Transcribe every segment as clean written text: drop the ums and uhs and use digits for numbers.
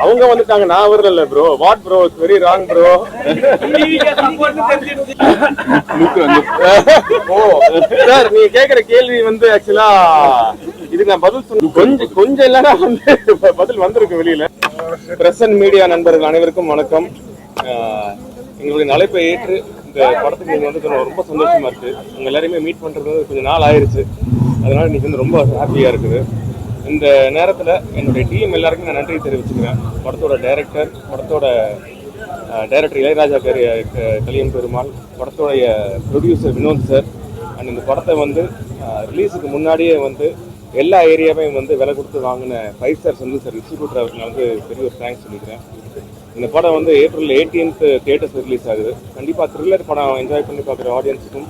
அவங்க வந்துட்டாங்க, நான் வரல bro. What bro, it's very wrong bro. Oh sir, நீங்க கேக்குற கேள்வி வந்து ஆக்சுவலா இதுக்கு நான் பதில் சொல்ல கொஞ்சம் இல்லைன்னா வந்து பதில் வந்திருக்கு வெளியில. பிரஸ் அண்ட் மீடியா நண்பர்கள் அனைவருக்கும் வணக்கம். எங்களுடைய அழைப்பை ஏற்று இந்த படத்துக்கு நீங்க வந்து ரொம்ப சந்தோஷமா இருக்கு. உங்க எல்லாரையுமே மீட் பண்றது கொஞ்சம் நாள் ஆயிருச்சு, அதனால இன்னைக்கு வந்து ரொம்ப ஹாப்பியா இருக்குது. இந்த நேரத்தில் என்னுடைய டீம் எல்லாருக்கும் நான் நன்றி தெரிவிச்சுக்கிறேன். படத்தோட படத்தோட டைரக்டர் இளையராஜா கலியன் பெருமாள், படத்தோடைய ப்ரொடியூசர் வினோத் சார், அண்ட் இந்த படத்தை வந்து ரிலீஸுக்கு முன்னாடியே வந்து எல்லா ஏரியாவையும் வந்து விலை கொடுத்து வாங்கின 5 ஸ்டார் செந்தில் சார் டிஸ்ட்ரிபியூட்டர் அவருக்கு நான் வந்து பெரிய ஒரு தேங்க்ஸ் சொல்லிக்கிறேன். இந்த படம் வந்து April 18th தியேட்டர்ஸ் ரிலீஸ் ஆகுது. கண்டிப்பாக த்ரில்லர் படம் என்ஜாய் பண்ணி பார்க்குற ஆடியன்ஸுக்கும்,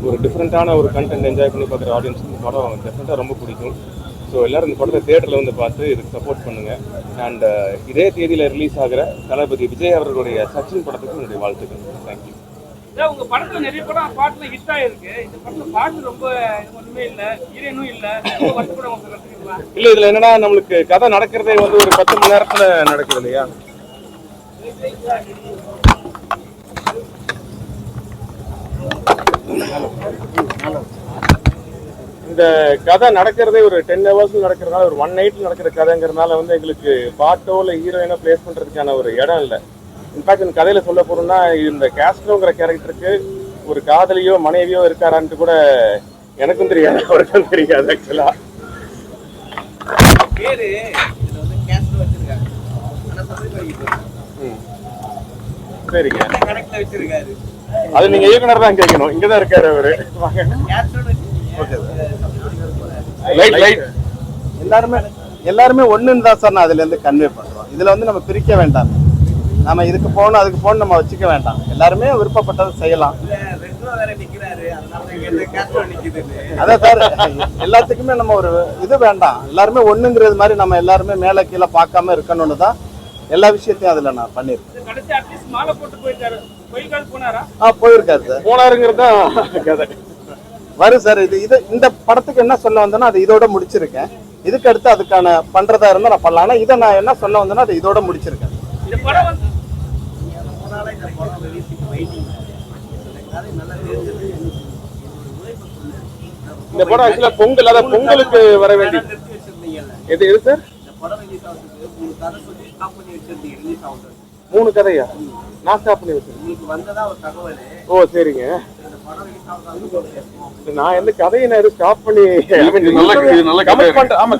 ஒரு டிஃப்ரெண்ட்டான ஒரு கண்டென்ட் என்ஜாய் பண்ணி பார்க்குற ஆடியன்ஸுக்கும் இந்த படம் டெஃபினட்டாக ரொம்ப பிடிக்கும். ஸோ எல்லோரும் இந்த படத்தை தியேட்டரில் வந்து பார்த்து இதுக்கு சப்போர்ட் பண்ணுங்கள். அண்ட் இதே தேதியில் ரிலீஸ் ஆகிற தளபதி விஜய் அவர்களுடைய சச்சின் படத்துக்கு என்னுடைய வாழ்த்துக்கள். தேங்க்யூ. உங்க படத்துல நிறைய படம் பாட்டுல ஹிட் ஆயிருக்கு. இந்த படத்துல பாட்டு ரொம்ப ஒண்ணுமே இல்ல, ஹீரோயினும் இல்ல. இல்ல இதுல என்னன்னா, நம்மளுக்கு கதை நடக்கிறதே வந்து ஒரு 10 மணி நேரத்துல நடக்குது இல்லையா. இந்த கதை நடக்கிறதே ஒரு 10 hours நடக்கிறதுனால, ஒரு 1 night நடக்கிற கதைங்கிறதுனால வந்து எங்களுக்கு பாட்டோ இல்லை ஹீரோயினோ பிளேஸ் பண்றதுக்கான ஒரு இடம் இல்லை. இன்ஃபேக்ட் இந்த கதையில சொல்ல போறோம்னா, இந்த கேஸ்ட்ரோங்கிற கேரக்டருக்கு ஒரு காதலியோ மனைவியோ இருக்காரான்ட்டு கூட எனக்கும் தெரியாது, அவருக்கும் தெரியாது. ஆக்சுவலா சரிங்க, அது நீங்க இயக்குனர் தான் கேட்கணும். இங்கதான் இருக்காரு அவரு. எல்லாருமே ஒண்ணுன்னு தான் சார் நான் அதுல இருந்து கன்வே பண்றோம். இதுல வந்து நம்ம பிரிக்க வேண்டாம், நம்ம இதுக்கு போகணும் அதுக்கு போகணும் நம்ம வச்சுக்க வேண்டாம். எல்லாருமே விருப்பப்பட்டதை செய்யலாம். அதான் சார், எல்லாத்துக்குமே நம்ம ஒரு இது வேண்டாம், எல்லாருமே ஒண்ணுங்கிறது மாதிரி நம்ம எல்லாருமே மேல கீழே பார்க்காம இருக்கணும்னு தான் எல்லா விஷயத்தையும் அதுல நான் பண்ணிருக்கேன். போயிருக்காரு சார், போனாருங்கிறது தான் கதை வரும் சார். இது இந்த படத்துக்கு என்ன சொல்ல வந்தேன்னா அது இதோட முடிச்சிருக்கேன். இதுக்கு அடுத்து அதுக்கான பண்றதா இருந்தா நான் பண்ணலாம். ஆனா இதை நான் என்ன சொல்ல வந்தேன்னா அது இதோட முடிச்சிருக்கேன். இந்த படம் ஆக்சுவலா பொங்கல், அதாவது பொங்கலுக்கு வர வேண்டிய எது சார்? 3 கதையா நான் ஸ்டாப் பண்ணி வச்சிருக்கேன். ஓ சரிங்க, நான் எந்த கதையை நான் ஸ்டாப் பண்ணி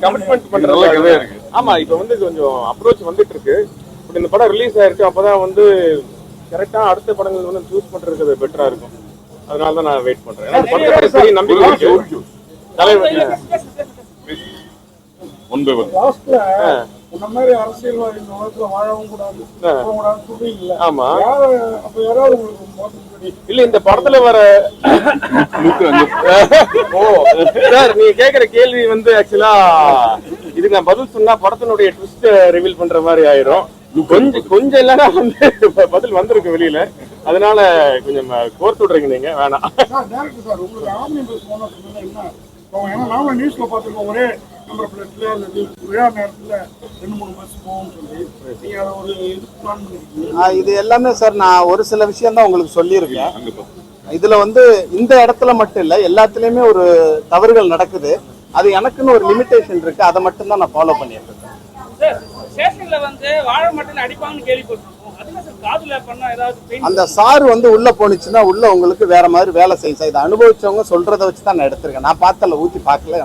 கமிட்மெண்ட் பண்றேன். ஆமா, இப்ப வந்து கொஞ்சம் அப்ரோச் வந்துட்டு இருக்கு. பட் இந்த படம் ரிலீஸ் ஆயிருக்கு, அப்பதான் வந்து கரெக்டா அடுத்த படங்கள் வந்து சூஸ் பண்றது பெட்டரா இருக்கும். அதனால தான் நான் வெயிட் பண்றேன். நம்பிக்கை இல்ல இந்த படத்துல வர. ஓ சார், நீங்க கேக்குற கேள்வி வந்து ஆக்சுவலா இதுக்கு நான் பதில் சொன்னா படத்தினுடைய ட்விஸ்ட் ரிவீல் பண்ற மாதிரி ஆயிரும். கொஞ்சம் இல்லைன்னா வந்து பதில் வந்திருக்கு வெளியில, அதனால கொஞ்சம் கோர்த்து விடுறீங்க நீங்க. வேணாம் இது எல்லாமே சார் நான் ஒரு சில விஷயம் தான் உங்களுக்கு சொல்லியிருக்கேன். இதுல வந்து இந்த இடத்துல மட்டும் இல்ல, எல்லாத்துலயுமே ஒரு தவறுகள் நடக்குது. அது எனக்குன்னு ஒரு லிமிடேஷன் இருக்கு, அதை மட்டும் தான் நான் ஃபாலோ பண்ணிட்டு இருக்கேன். அந்த சாறு வந்து உள்ள போனுச்சுன்னா உள்ள உங்களுக்கு வேற மாதிரி வேலை செய்யும் சார். இதை அனுபவிச்சவங்க சொல்றதை வச்சு தான் நான் எடுத்திருக்கேன். நான் பார்த்தல ஊத்தி பார்க்கல,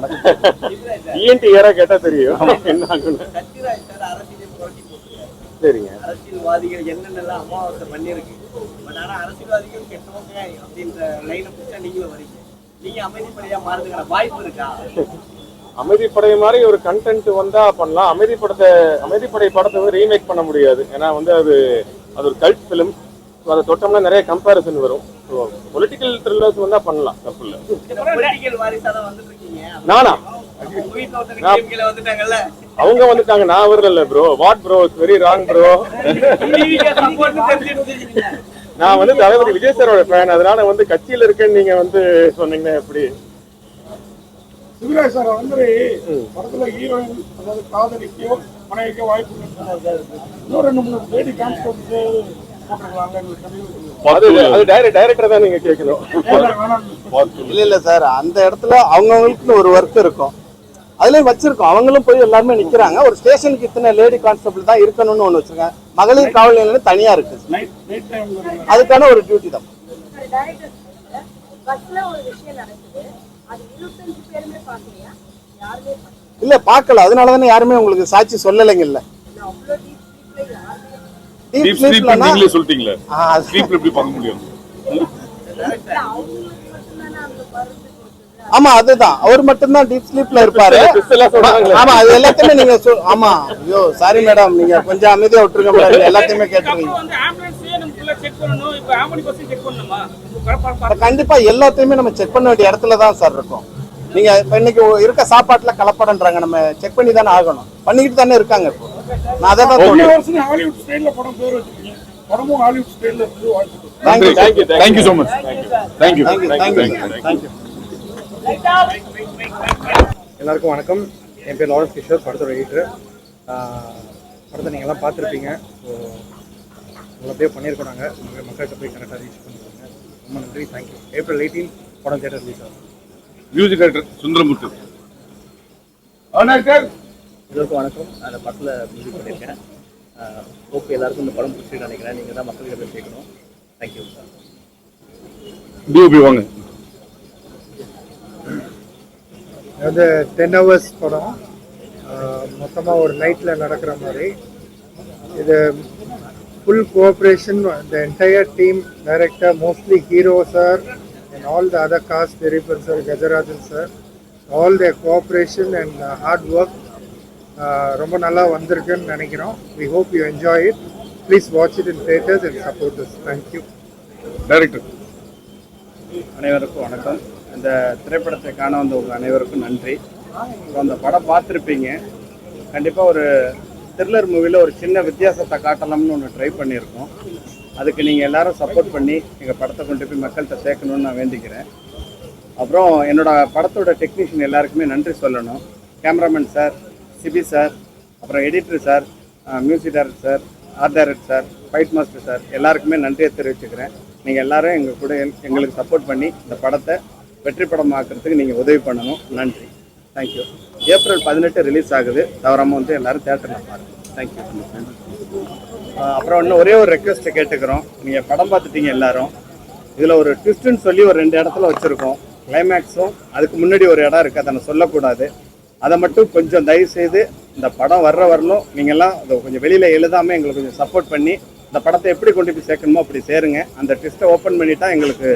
எனக்கு ஏற கேட்டா தெரியும் என்ன ஆகுன்னு. சரிங்க, அரசியல்வாதிகள் என்னென்னலாம் அமாவாசை பண்ணிருக்கு. பட் ஆனா அரசியல்வாதிகள் கெட்டவங்க அப்படின்ற லைனை பிடிச்சா நீங்களும் வரீங்க. நீங்க அமைதிப்படையா மாறுறதுக்கான வாய்ப்பு இருக்கா? அமைதிப்படை மாதிரி ஒரு கண்டென்ட் வந்தா பண்ணலாம். அமைதிப்படை படத்தை வந்து ரீமேக் பண்ண முடியாது. ஏன்னா வந்து அது ஒரு கல்ட் ஃபிலிம். அதை தொட்டோம்னா நிறைய கம்பேரிசன் வரும். பொலிட்டிக்கல் த்ரில்லர்ஸ் வந்தா பண்ணலாம், தப்பு இல்லை. நானா அவங்க வந்துட்டாங்க, நான் வரல bro. What bro, it's very wrong bro. நான் வந்து தளபதி விஜய் சாரோட ஃபேன், அதனால வந்து கட்சியில இருக்கேன்னு நீங்க வந்து சொன்னீங்கன்னா எப்படி? சிவராஜ் சார் வந்து படத்துல ஹீரோயின் அதாவது காதலிக்கோ மனைவிக்கோ வாய்ப்பு இல்லைன்னு இன்னும் 2-3 லேடி கான்ஸ்டபிள்ஸ் போட்டுருக்கலாங்க. அது டைரக்டர் தான் நீங்க கேட்கணும். இல்ல சார், அந்த இடத்துல அவங்கவுங்களுக்கு ஒரு ஒர்க் இருக்கும், அதுலயும் வச்சிருக்கோம். அவங்களும் போய் எல்லாருமே நிக்கிறாங்க. ஒரு ஸ்டேஷனுக்கு இத்தனை லேடி கான்ஸ்டபிள் தான் இருக்கணும்னு ஒண்ணு வச்சிருக்காங்க. மகளிர் காவல் நிலையம் தனியா இருக்கு, அதுக்கான ஒரு டியூட்டி தான். இல்ல பார்க்கல, அதனாலதானே யாருமே உங்களுக்கு சாட்சி சொல்லலைங்க. இல்ல டீப் ஸ்லீப்ல நீங்களே சொல்லிட்டீங்களே, ஸ்லீப்ல எப்படி பார்க்க முடியும்? ஆமா, அதுதான், அவர் மட்டும் தான் டீப் ஸ்லீப்ல இருப்பாரு. ஆமா, அது எல்லாத்தையுமே நீங்க ஆமா. ஐயோ சாரி மேடம், நீங்க கொஞ்சம் அமைதியா விட்டுருங்க மேடம், எல்லாத்தையுமே கேட்டுருவீங்க. கண்டிப்பா எல்லாத்தையுமே நம்ம செக் பண்ண வேண்டிய இடத்துல தான் சார் இருக்கும். நீங்க இன்னைக்கு இருக்க சாப்பாட்டுல கலப்படம்ன்றாங்க, நம்ம செக் பண்ணி தானே ஆகணும். பண்ணிக்கிட்டு தானே இருக்காங்க. இப்போ நான் அதை தான் ஹாலிவுட் ஸ்டைல்ல படம் பேர் வச்சிருக்கீங்க, படமும் ஹாலிவுட் ஸ்டைல்ல இருக்கு. Thank you so much. தேங்க்யூ. எல்லாருக்கும் வணக்கம். என் பேர் லாரன்ஸ் கிஷோர், படத்தோட எடிட்டர். படத்தை நீங்கள் எல்லாம் பார்த்துருப்பீங்க. ஸோ நல்லபடியாக பண்ணியிருக்கோம். நாங்கள் மக்கள்கிட்ட போய் கரெக்டாக ரீச் பண்ணிருக்கோங்க. ரொம்ப நன்றி, தேங்க்யூ. April 18 படம் தியேட்டர் ரிலீஸ் ஆகும். Music director Sundaramurthy. எல்லாருக்கும் வணக்கம். அந்த படத்தில் மியூசிக் பண்ணியிருக்கேன். ஓகே, எல்லாருக்கும் இந்த படம் பிடிச்சிருக்கு நினைக்கிறேன். நீங்கள் தான் மக்கள்கிட்ட போய் கேட்கணும். Thank you sir. டிஓபி வாங்க. அது 10 hours படம், மொத்தமாக ஒரு நைட்டில் நடக்கிற மாதிரி. இது full cooperation, the entire team, director, mostly hero sir and all the other cast, Theripan sir, Gajarajan sir, all their cooperation and hard work ரொம்ப நல்லா வந்திருக்குன்னு நினைக்கிறோம். We hope you enjoy it. Please watch it in theaters and support us. Thank you. Director. அனைவருக்கும் வணக்கம். இந்த திரைப்படத்தை காண வந்த உங்கள் அனைவருக்கும் நன்றி. அந்த படம் பார்த்துருப்பீங்க. கண்டிப்பாக ஒரு த்ரில்லர் மூவியில் ஒரு சின்ன வித்தியாசத்தை காட்டலாம்னு ஒன்று ட்ரை பண்ணியிருக்கோம். அதுக்கு நீங்கள் எல்லாரும் சப்போர்ட் பண்ணி எங்கள் படத்தை கொண்டு போய் மக்கள்கிட்ட சேர்க்கணுன்னு நான் வேண்டிக்கிறேன். அப்புறம் என்னோடய படத்தோட டெக்னீஷியன் எல்லாருக்குமே நன்றி சொல்லணும். கேமராமேன் சார், சிபி சார், அப்புறம் editor sir, music director sir, art director sir, fight master sir, எல்லாருக்குமே நன்றியை தெரிவிச்சுக்கிறேன். நீங்கள் எல்லாரும் எங்கள் கூட எங்களுக்கு சப்போர்ட் பண்ணி இந்த படத்தை வெற்றி படமாக்குறதுக்கு நீங்கள் உதவி பண்ணணும். நன்றி, தேங்க்யூ. April 18 ரிலீஸ் ஆகுது, தவறாமல் வந்து எல்லோரும் தேட்டரில் பாருங்கள். தேங்க்யூ. அப்புறம் இன்னும் ஒரே ஒரு ரெக்வெஸ்ட்டை கேட்டுக்கிறோம். நீங்கள் படம் பார்த்துட்டீங்க எல்லாரும். இதில் ஒரு ட்விஸ்ட்டுன்னு சொல்லி ஒரு 2 இடத்துல வச்சுருக்கோம். கிளைமேக்ஸும் அதுக்கு முன்னாடி ஒரு இடம் இருக்குது, அதை நான் சொல்லக்கூடாது. அதை மட்டும் கொஞ்சம் தயவுசெய்து இந்த படம் வரணும் நீங்கள்லாம் அதை கொஞ்சம் வெளியில் எழுதாமல் எங்களுக்கு கொஞ்சம் சப்போர்ட் பண்ணி இந்த படத்தை எப்படி கொண்டு போய் சேர்க்கணுமோ அப்படி சேருங்க. அந்த ட்விஸ்ட்டை ஓப்பன் பண்ணிட்டா எங்களுக்கு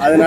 அதனால